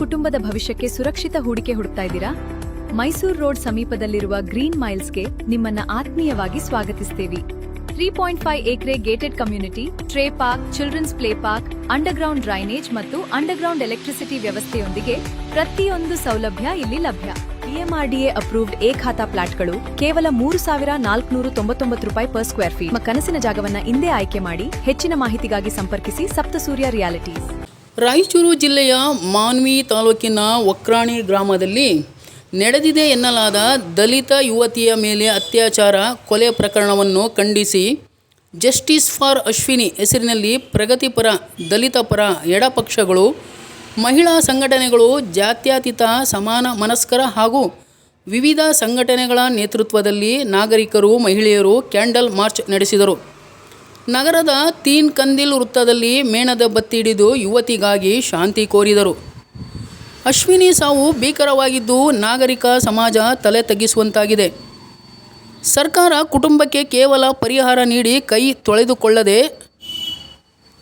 ಕುಟುಂಬದ ಭವಿಷ್ಯಕ್ಕೆ ಸುರಕ್ಷಿತ ಹೂಡಿಕೆ ಹುಡುಕ್ತಾ ಇದ್ದೀರಾ? ಮೈಸೂರು ರೋಡ್ ಸಮೀಪದಲ್ಲಿರುವ ಗ್ರೀನ್ ಮೈಲ್ಸ್ಗೆ ನಿಮ್ಮನ್ನ ಆತ್ಮೀಯವಾಗಿ ಸ್ವಾಗತಿಸ್ತೇವೆ. 3.5 acre gated community, tree park, children's play park, underground drainage ಮತ್ತು ಅಂಡರ್ಗ್ರೌಂಡ್ ಎಲೆಕ್ಟ್ರಿಸಿಟಿ ವ್ಯವಸ್ಥೆಯೊಂದಿಗೆ ಪ್ರತಿಯೊಂದು ಸೌಲಭ್ಯ ಇಲ್ಲಿ ಲಭ್ಯ. PMRDA ಅಪ್ರೂವ್ಡ್ ಖಾತಾ ಪ್ಲಾಟ್ಗಳು ಕೇವಲ 3,499 ರೂಪಾಯಿ ಪರ್ ಸ್ಕ್ವೇರ್ ಫೀಟ್. ನಿಮ್ಮ ಕನಸಿನ ಜಾಗವನ್ನ ಇಂದೇ ಆಯ್ಕೆ ಮಾಡಿ. ಹೆಚ್ಚಿನ ಮಾಹಿತಿಗಾಗಿ ಸಂಪರ್ಕಿಸಿ ಸಪ್ತಸೂರ್ಯ ರಿಯಾಲಿಟೀಸ್. ರಾಯಚೂರು ಜಿಲ್ಲೆಯ ಮಾನ್ವಿ ತಾಲೂಕಿನ ವಕ್ರಾಣಿ ಗ್ರಾಮದಲ್ಲಿ ನಡೆದಿದೆ ಎನ್ನಲಾದ ದಲಿತ ಯುವತಿಯ ಮೇಲೆ ಅತ್ಯಾಚಾರ ಕೊಲೆ ಪ್ರಕರಣವನ್ನು ಖಂಡಿಸಿ ಜಸ್ಟಿಸ್ ಫಾರ್ ಅಶ್ವಿನಿ ಹೆಸರಿನಲ್ಲಿ ಪ್ರಗತಿಪರ, ದಲಿತ ಪರ ಎಡಪಕ್ಷಗಳು, ಮಹಿಳಾ ಸಂಘಟನೆಗಳು, ಜಾತ್ಯತೀತ ಸಮಾನ ಮನಸ್ಕರ ಹಾಗೂ ವಿವಿಧ ಸಂಘಟನೆಗಳ ನೇತೃತ್ವದಲ್ಲಿ ನಾಗರಿಕರು, ಮಹಿಳೆಯರು ಕ್ಯಾಂಡಲ್ ಮಾರ್ಚ್ ನಡೆಸಿದರು. ನಗರದ ತೀನ್ ಕಂದಿಲ್ ವೃತ್ತದಲ್ಲಿ ಮೇಣದ ಬತ್ತಿ ಹಿಡಿದು ಯುವತಿಗಾಗಿ ಶಾಂತಿ ಕೋರಿದರು. ಅಶ್ವಿನಿ ಸಾವು ಭೀಕರವಾಗಿದ್ದು ನಾಗರಿಕ ಸಮಾಜ ತಲೆ ತಗ್ಗಿಸುವಂತಾಗಿದೆ. ಸರ್ಕಾರ ಕುಟುಂಬಕ್ಕೆ ಕೇವಲ ಪರಿಹಾರ ನೀಡಿ ಕೈ ತೊಳೆದುಕೊಳ್ಳದೆ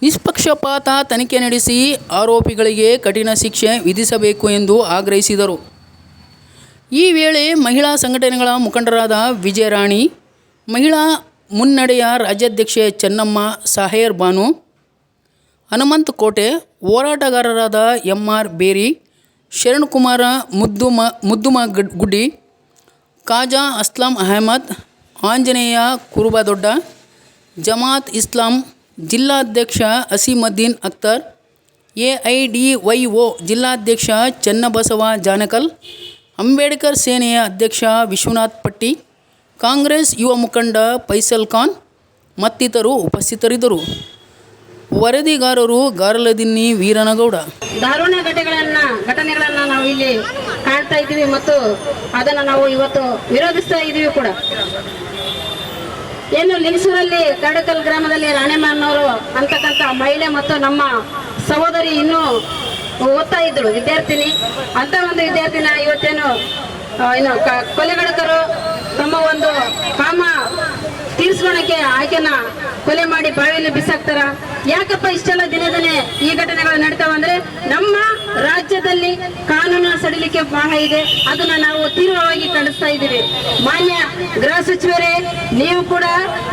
ನಿಷ್ಪಕ್ಷಪಾತ ತನಿಖೆ ನಡೆಸಿ ಆರೋಪಿಗಳಿಗೆ ಕಠಿಣ ಶಿಕ್ಷೆ ವಿಧಿಸಬೇಕು ಎಂದು ಆಗ್ರಹಿಸಿದರು. ಈ ವೇಳೆ ಮಹಿಳಾ ಸಂಘಟನೆಗಳ ಮುಖಂಡರಾದ ವಿಜಯರಾಣಿ, ಮಹಿಳಾ ಮುನ್ನಡೆಯ ರಾಜ್ಯಾಧ್ಯಕ್ಷೆ ಚೆನ್ನಮ್ಮ ಸಾಹೇರ್ ಬಾನು, ಹನುಮಂತ ಕೋಟೆ, ಹೋರಾಟಗಾರರಾದ MR ಬೇರಿ, ಶರಣಕುಮಾರ ಮುದ್ದುಮ ಗುಡ್ಡಿ, ಖಾಜಾ ಅಸ್ಲಾಂ ಅಹಮದ್, ಆಂಜನೇಯ ಕುರುಬದೊಡ್ಡ, ಜಮಾತ್ ಇಸ್ಲಾಂ ಜಿಲ್ಲಾಧ್ಯಕ್ಷ ಅಸೀಮುದ್ದೀನ್ ಅಖ್ತರ್, AIDYO ಜಿಲ್ಲಾಧ್ಯಕ್ಷ ಚನ್ನಬಸವ ಜಾನಕಲ್, ಅಂಬೇಡ್ಕರ್ ಸೇನೆಯ ಅಧ್ಯಕ್ಷ ವಿಶ್ವನಾಥ್ ಪಟ್ಟಿ, ಕಾಂಗ್ರೆಸ್ ಯುವ ಮುಖಂಡ ಫೈಸಲ್ ಖಾನ್ ಮತ್ತಿತರರು ಉಪಸ್ಥಿತರಿದ್ದರು. ವರದಿಗಾರರು ಗಾರಲದಿನ್ನಿ ವೀರನಗೌಡ. ದಾರುಣ ಘಟನೆಗಳನ್ನು ನಾವು ಇಲ್ಲಿ ಕಾಣ್ತಾ ಇದ್ದೀವಿ ಮತ್ತು ಅದನ್ನು ನಾವು ಇವತ್ತು ವಿರೋಧಿಸ್ತಾ ಇದ್ದೀವಿ ಕೂಡ. ಏನು ಲಿಂಗಸೂರಲ್ಲಿ ಕಡಕಲ್ ಗ್ರಾಮದಲ್ಲಿ ರಾಣೆಮ್ಮನವರು ಅಂತಕ್ಕಂಥ ಮಹಿಳೆ ಮತ್ತು ನಮ್ಮ ಸಹೋದರಿ ಇನ್ನೂ ಓದ್ತಾ ಇದ್ರು ವಿದ್ಯಾರ್ಥಿನಿ. ಅಂತ ಒಂದು ವಿದ್ಯಾರ್ಥಿನ ಇವತ್ತೇನು ಕೊಲೆಗಡಕರು ತಮ್ಮ ಒಂದು ಕಾಮ ತೀರ್ಸ್ಕೊಳಕ್ಕೆ ಆಕೆನ ಕೊಲೆ ಮಾಡಿ ಬಾವಿಯಲ್ಲಿ ಬಿಸಾಕ್ತಾರ. ಯಾಕಪ್ಪ ಇಷ್ಟೆಲ್ಲ ದಿನೇ ಈ ಘಟನೆಗಳು ನಡೀತಾವಂದ್ರೆ ನಮ್ಮ ರಾಜ್ಯದಲ್ಲಿ ಕಾನೂನು ಸಡಿಲಿಕೆ ಬಹಳ ಇದೆ. ಅದನ್ನ ನಾವು ತೀವ್ರವಾಗಿ ಖಂಡಿಸ್ತಾ ಇದ್ದೀವಿ. ಮಾನ್ಯ ಗೃಹ ಸಚಿವರೇ, ನೀವು ಕೂಡ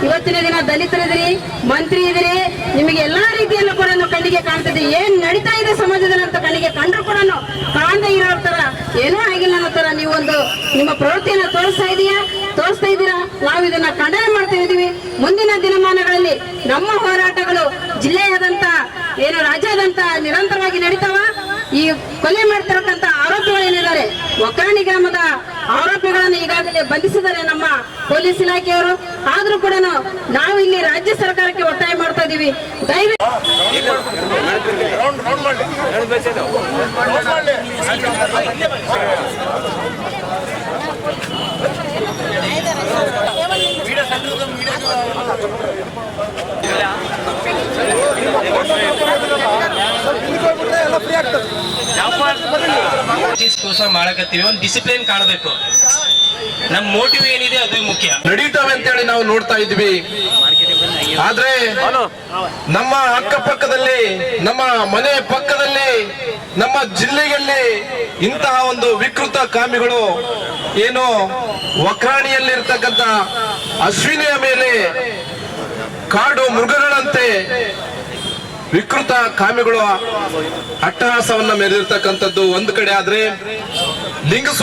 ಇವತ್ತಿನ ದಿನ ದಲಿತರಿದ್ದೀರಿ, ಮಂತ್ರಿ ಇದ್ದೀರಿ, ನಿಮಗೆ ಎಲ್ಲಾ ರೀತಿಯಲ್ಲೂ ಕೂಡ ಕಣ್ಣಿಗೆ ಕಾಣ್ತಿದೆ. ಏನ್ ನಡೀತಾ ಇದೆ ಸಮಾಜದಲ್ಲಿ ಅಂತ ಕಣ್ಣಿಗೆ ಕಂಡ್ರು ಕೂಡ ಕಾಣದೇ ಇರೋ ತರ, ಏನೂ ಆಗಿಲ್ಲ ಅನ್ನೋ ತರ ನೀವು ಒಂದು ನಿಮ್ಮ ಪ್ರವೃತ್ತಿಯನ್ನ ತೋರಿಸ್ತಾ ಇದ್ದೀರಾ. ನಾವು ಇದನ್ನ ಖಂಡನೆ ಮಾಡ್ತಾ ಇದ್ದೀವಿ. ಮುಂದಿನ ದಿನಮಾನಗಳಲ್ಲಿ ನಮ್ಮ ಹೋರಾಟಗಳು ಜಿಲ್ಲೆಯಾದಂತ ರಾಜ್ಯಾದ್ಯಂತ ನಿರಂತರವಾಗಿ ನಡೀತಾವ. ಈ ಕೊಲೆ ಮಾಡ್ತಿರತಕ್ಕಂತ ಆರೋಪಿಗಳೇನಿದ್ದಾರೆ, ವಕ್ರಾಣಿ ಗ್ರಾಮದ ಆರೋಪಿಗಳನ್ನು ಈಗಾಗಲೇ ಬಂಧಿಸಿದ್ದಾರೆ ನಮ್ಮ ಪೊಲೀಸ್ ಇಲಾಖೆಯವರು. ಆದ್ರೂ ಕೂಡ ನಾವು ಇಲ್ಲಿ ರಾಜ್ಯ ಸರ್ಕಾರಕ್ಕೆ ಒತ್ತಾಯ ಮಾಡ್ತಾ ಇದೀವಿ, ದಯವಿಟ್ಟು ಮಾಡಕತ್ತೀವಿ. ಒಂದು ಡಿಸಿಪ್ಲಿನ್ ಕಾಣಬೇಕು. ನಮ್ಮ ಮೋಟಿವ್ ಏನಿದೆ ಅದು ಮುಖ್ಯ. ನಡೀತಾವೆ ಅಂತೇಳಿ ನಾವು ನೋಡ್ತಾ ಇದ್ವಿ. ಆದ್ರೆ ನಮ್ಮ ಅಕ್ಕಪಕ್ಕದಲ್ಲಿ, ನಮ್ಮ ಮನೆ ಪಕ್ಕದಲ್ಲಿ, ನಮ್ಮ ಜಿಲ್ಲೆಯಲ್ಲಿ ಇಂತಹ ಒಂದು ವಿಕೃತ ಕಾಮಿಗಳು ಏನು ವಕ್ರಾಣಿಯಲ್ಲಿರ್ತಕ್ಕಂಥ ಅಶ್ವಿನಿಯ ಮೇಲೆ ಕಾಡು ಮೃಗಗಳಂತೆ ವಿಕೃತ ಕಾಮಿಗಳು ಅಟ್ಟಹಾಸವನ್ನ ಮೆರೆದಿರ್ತಕ್ಕಂಥದ್ದು ಒಂದು ಕಡೆ ಆದ್ರೆ, ಲಿಂಗಸ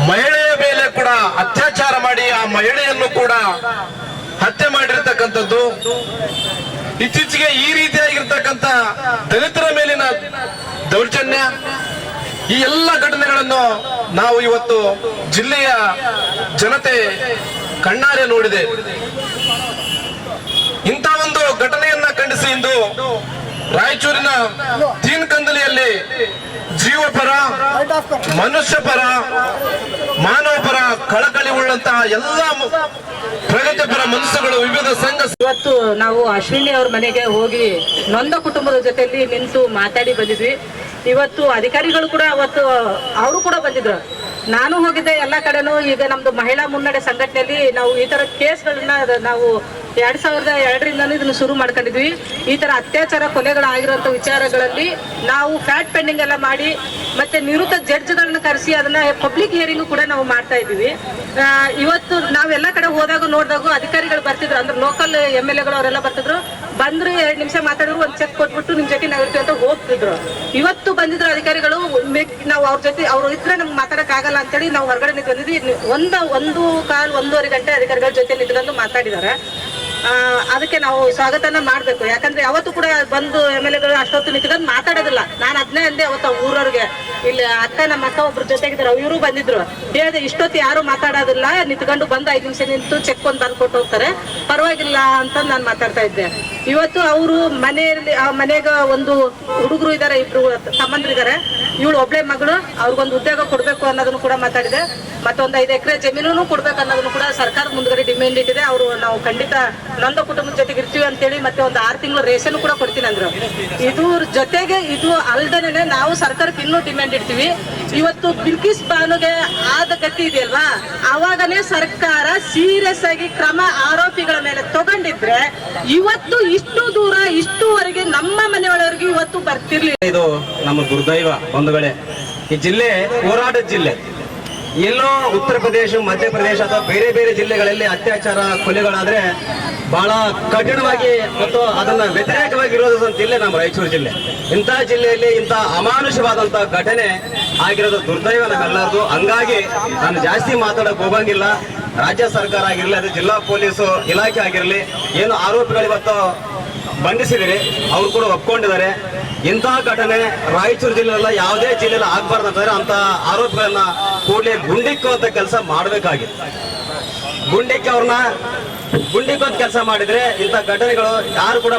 ಮಹಿಳೆಯ ಮೇಲೆ ಕೂಡ ಅತ್ಯಾಚಾರ ಮಾಡಿ ಆ ಮಹಿಳೆಯನ್ನು ಕೂಡ ಹತ್ಯೆ ಮಾಡಿರ್ತಕ್ಕಂಥದ್ದು. ಇತ್ತೀಚೆಗೆ ಈ ರೀತಿಯಾಗಿರ್ತಕ್ಕಂಥ ದಲಿತರ ಮೇಲಿನ ದೌರ್ಜನ್ಯ, ಈ ಎಲ್ಲ ಘಟನೆಗಳನ್ನು ನಾವು ಇವತ್ತು ಜಿಲ್ಲೆಯ ಜನತೆ ಕಣ್ಣಾರೆ ನೋಡಿದೆ. ಇಂಥ ಒಂದು ಘಟನೆಯನ್ನ ಖಂಡಿಸಿ ಇಂದು ರಾಯಚೂರಿನ ತೀನ್ ಕಂದಲಿಯಲ್ಲಿ ಜೀವ ಪರ, ಮನುಷ್ಯ ಪರ, ಮಾನವ ಪರ ಕಳಕಳಿ ಉಳ್ಳಂತಹ ಎಲ್ಲ ಪ್ರಗತಿಪರ ಮನಸ್ಸುಗಳು, ವಿವಿಧ ಸಂಘ. ಇವತ್ತು ನಾವು ಅಶ್ವಿನಿ ಅವ್ರ ಮನೆಗೆ ಹೋಗಿ ನೊಂದ ಕುಟುಂಬದ ಜೊತೆಯಲ್ಲಿ ನಿಂತು ಮಾತಾಡಿ ಬಂದಿದ್ವಿ. ಇವತ್ತು ಅಧಿಕಾರಿಗಳು ಕೂಡ ಅವತ್ತು ಅವರು ಕೂಡ ಬಂದಿದ್ರು. ನಾನು ಹೋಗಿದ್ದೆ ಎಲ್ಲ ಕಡೆನೂ. ಈಗ ನಮ್ದು ಮಹಿಳಾ ಮುನ್ನಡೆ ಸಂಘಟನೆಯಲ್ಲಿ ನಾವು ಈ ತರ ಕೇಸ್ಗಳನ್ನ ನಾವು 2002ರಿಂದನೂ ಇದನ್ನು ಶುರು ಮಾಡ್ಕೊಂಡಿದ್ವಿ. ಈ ತರ ಅತ್ಯಾಚಾರ ಕೊಲೆಗಳಾಗಿರುವಂತ ವಿಚಾರಗಳಲ್ಲಿ ನಾವು ಫ್ಯಾಕ್ಟ್ ಪೆಂಡಿಂಗ್ ಎಲ್ಲ ಮಾಡಿ ಮತ್ತೆ ನಿವೃತ್ತ ಜಡ್ಜ್ಗಳನ್ನ ಕರೆಸಿ ಅದನ್ನ ಪಬ್ಲಿಕ್ ಹಿಯರಿಂಗ್ ಕೂಡ ನಾವು ಮಾಡ್ತಾ ಇದ್ದೀವಿ. ಇವತ್ತು ನಾವೆಲ್ಲ ಕಡೆ ಹೋದಾಗ ನೋಡಿದಾಗ ಅಧಿಕಾರಿಗಳು ಬರ್ತಿದ್ರು, ಅಂದ್ರೆ ಲೋಕಲ್ MLA ಗಳು ಅವರೆಲ್ಲ ಬರ್ತಿದ್ರು. ಬಂದ್ರು 2 ನಿಮಿಷ ಮಾತಾಡಿದ್ರು, ಒಂದು ಚೆಕ್ ಕೊಟ್ಬಿಟ್ಟು ನಿಮ್ ಜೊತೆ ನಾವಿರ್ತೀವಿ ಅಂತ ಹೋಗ್ತಿದ್ರು. ಇವತ್ತು ಬಂದಿದ್ರು ಅಧಿಕಾರಿಗಳು, ನಾವು ಅವ್ರ ಜೊತೆ ಅವ್ರು ಇದ್ರೆ ನಮ್ಗೆ ಮಾತಾಡಕ್ ಆಗಲ್ಲ ಅಂತೇಳಿ ನಾವು ಹೊರಗಡೆ ನಿಂತ್ಕೊಂಡಿದ್ವಿ. ಒಂದೂವರೆ ಗಂಟೆ ಅಧಿಕಾರಿಗಳ ಜೊತೆ ನಿಂತ್ಕೊಂಡು ಮಾತಾಡಿದ್ದಾರೆ. ಅದಕ್ಕೆ ನಾವು ಸ್ವಾಗತನ ಮಾಡ್ಬೇಕು. ಯಾಕಂದ್ರೆ ಯಾವತ್ತು ಕೂಡ ಬಂದು MLA ಗಳು ಅಷ್ಟೊತ್ತು ನಿಂತ್ಕೊಂಡು ಮಾತಾಡೋದಿಲ್ಲ. ನಾನು ಅದನ್ನೇ ಅಂದೆ ಅವತ್ತು ಊರವ್ರಿಗೆ, ಇಲ್ಲಿ ನಮ್ಮ ಅಕ್ಕ ಒಬ್ರು ಜೊತೆಗಿದ್ರು, ಇವರು ಬಂದಿದ್ರು, ಹೇಳಿದೆ ಇಷ್ಟೊತ್ತು ಯಾರು ಮಾತಾಡೋದಿಲ್ಲ, ನಿಂತ್ಕೊಂಡು ಬಂದು 5 ನಿಮಿಷ ನಿಂತು ಚೆಕ್ ಒಂದು ತಂದು ಕೊಟ್ಟು ಹೋಗ್ತಾರೆ, ಪರವಾಗಿಲ್ಲ ಅಂತ ನಾನು ಮಾತಾಡ್ತಾ ಇದ್ದೆ. ಇವತ್ತು ಅವರು ಮನೆಗ ಒಂದು ಹುಡುಗರು ಇದಾರೆ, 2 ಸಂಬಂಧರಿದ್ದಾರೆ, ಇವಳು ಒಬ್ಳೆ ಮಗಳು, ಅವ್ರಿಗೊಂದು ಉದ್ಯೋಗ ಕೊಡ್ಬೇಕು ಅನ್ನೋದನ್ನು ಕೂಡ ಮಾತಾಡಿದೆ. ಮತ್ತೊಂದು 5 ಎಕರೆ ಜಮೀನು ಕೊಡ್ಬೇಕು ಅನ್ನೋದನ್ನು ಕೂಡ ಸರ್ಕಾರ ಮುಂದ್ಗಡೆ ಡಿಮ್ಯಾಂಡ್ ಇಟ್ಟಿದೆ. ಅವರು ನಾವು ಖಂಡಿತ ನೊಂದ ಕುಟುಂಬದ ಜೊತೆಗೆ ಇರ್ತೀವಿ ಅಂತೇಳಿ ಮತ್ತೆ ಒಂದು 6 ತಿಂಗಳು ರೇಷನ್ ಕೂಡ ಕೊಡ್ತೀನಿ ಅಂದ್ರು. ಇದ್ರ ಜೊತೆಗೆ ಇದು ಅಲ್ದೇನೆ ನಾವು ಸರ್ಕಾರಕ್ಕೆ ಇನ್ನೂ ಡಿಮ್ಯಾಂಡ್ ಇಡ್ತೀವಿ. ಇವತ್ತು ಬಿಲ್ಕಿಸ್ ಬಾನುಗೆ ಆದ ಗತಿ ಇದೆಯಲ್ವಾ, ಅವಾಗನೇ ಸರ್ಕಾರ ಸೀರಿಯಸ್ ಆಗಿ ಕ್ರಮ ಆರೋಪಿಗಳ ಮೇಲೆ ತಗೊಂಡಿದ್ರೆ ಇವತ್ತು ಇಷ್ಟು ದೂರ ಇಷ್ಟುವರೆಗೆ ನಮ್ಮ ಮನೆಯೊಳವರೆಗೆ ಇವತ್ತು ಬರ್ತಿರ್ಲಿಲ್ಲ. ಇದು ನಮ್ಮ ದುರ್ದೈವ ಬಂಧುಗಳೇ. ಈ ಜಿಲ್ಲೆ ಹೋರಾಟದ ಜಿಲ್ಲೆ. ಎಲ್ಲೋ ಉತ್ತರ ಪ್ರದೇಶ, ಮಧ್ಯಪ್ರದೇಶ ಅಥವಾ ಬೇರೆ ಬೇರೆ ಜಿಲ್ಲೆಗಳಲ್ಲಿ ಅತ್ಯಾಚಾರ ಕೊಲೆಗಳಾದ್ರೆ ಬಹಳ ಕಠಿಣವಾಗಿ ಮತ್ತು ಅದನ್ನ ವ್ಯತಿರೇಕವಾಗಿ ಇರೋದು ಜಿಲ್ಲೆ ನಮ್ಮ ರಾಯಚೂರು ಜಿಲ್ಲೆ. ಇಂತಹ ಜಿಲ್ಲೆಯಲ್ಲಿ ಇಂಥ ಅಮಾನುಷವಾದಂತ ಘಟನೆ ಆಗಿರೋದು ದುರ್ದೈವ ನಮ್ಮೆಲ್ಲರದು. ಹಂಗಾಗಿ ನಾನು ಜಾಸ್ತಿ ಮಾತಾಡಕ್ ಹೋಗಂಗಿಲ್ಲ. ರಾಜ್ಯ ಸರ್ಕಾರ ಆಗಿರ್ಲಿ, ಅದು ಜಿಲ್ಲಾ ಪೊಲೀಸ್ ಇಲಾಖೆ ಆಗಿರ್ಲಿ, ಏನು ಆರೋಪಿಗಳು ಇವತ್ತು ಬಂಧಿಸಿದಿರಿ, ಅವ್ರು ಕೂಡ ಒಪ್ಕೊಂಡಿದ್ದಾರೆ. ಇಂತಹ ಘಟನೆ ರಾಯಚೂರು ಜಿಲ್ಲೆಯಲ್ಲ ಯಾವುದೇ ಜಿಲ್ಲೆಯಲ್ಲಿ ಆಗ್ಬಾರ್ದು ಅಂತಂದ್ರೆ ಅಂತ ಆರೋಪಿಗಳನ್ನ ಕೂಡಲೇ ಗುಂಡಿಕ್ಕುವಂತ ಕೆಲಸ ಮಾಡಬೇಕಾಗಿತ್ತು. ಗುಂಡಿಕ್ಕುವಂತ ಕೆಲಸ ಮಾಡಿದ್ರೆ ಇಂಥ ಘಟನೆಗಳು ಯಾರು ಕೂಡ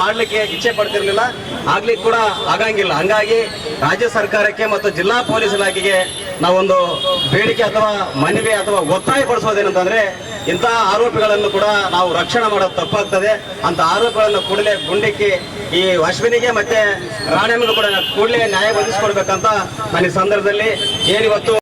ಮಾಡ್ಲಿಕ್ಕೆ ಇಚ್ಛೆ ಪಡ್ತಿರ್ಲಿಲ್ಲ, ಆಗ್ಲಿಕ್ಕೆ ಕೂಡ ಆಗಂಗಿಲ್ಲ. ಹಂಗಾಗಿ ರಾಜ್ಯ ಸರ್ಕಾರಕ್ಕೆ ಮತ್ತು ಜಿಲ್ಲಾ ಪೊಲೀಸ್ ಇಲಾಖೆಗೆ ನಾವೊಂದು ಬೇಡಿಕೆ ಅಥವಾ ಮನವಿ ಅಥವಾ ಒತ್ತಾಯ ಪಡಿಸೋದೇನಂತಂದ್ರೆ, ಇಂತಹ ಆರೋಪಿಗಳನ್ನು ಕೂಡ ನಾವು ರಕ್ಷಣೆ ಮಾಡೋದು ತಪ್ಪಾಗ್ತದೆ. ಅಂತ ಆರೋಪಿಗಳನ್ನು ಕೂಡಲೇ ಗುಂಡಿಕ್ಕಿ ಈ ಅಶ್ವಿನಿಗೆ ಮತ್ತೆ ರಾಣೆಮ್ಮಿಗೂ ಕೂಡ ಕೂಡಲೇ ನ್ಯಾಯ ಒದಗಿಸ್ಕೊಡ್ಬೇಕಂತ ನಾನು ಈ ಸಂದರ್ಭದಲ್ಲಿ ಏನಿವತ್ತು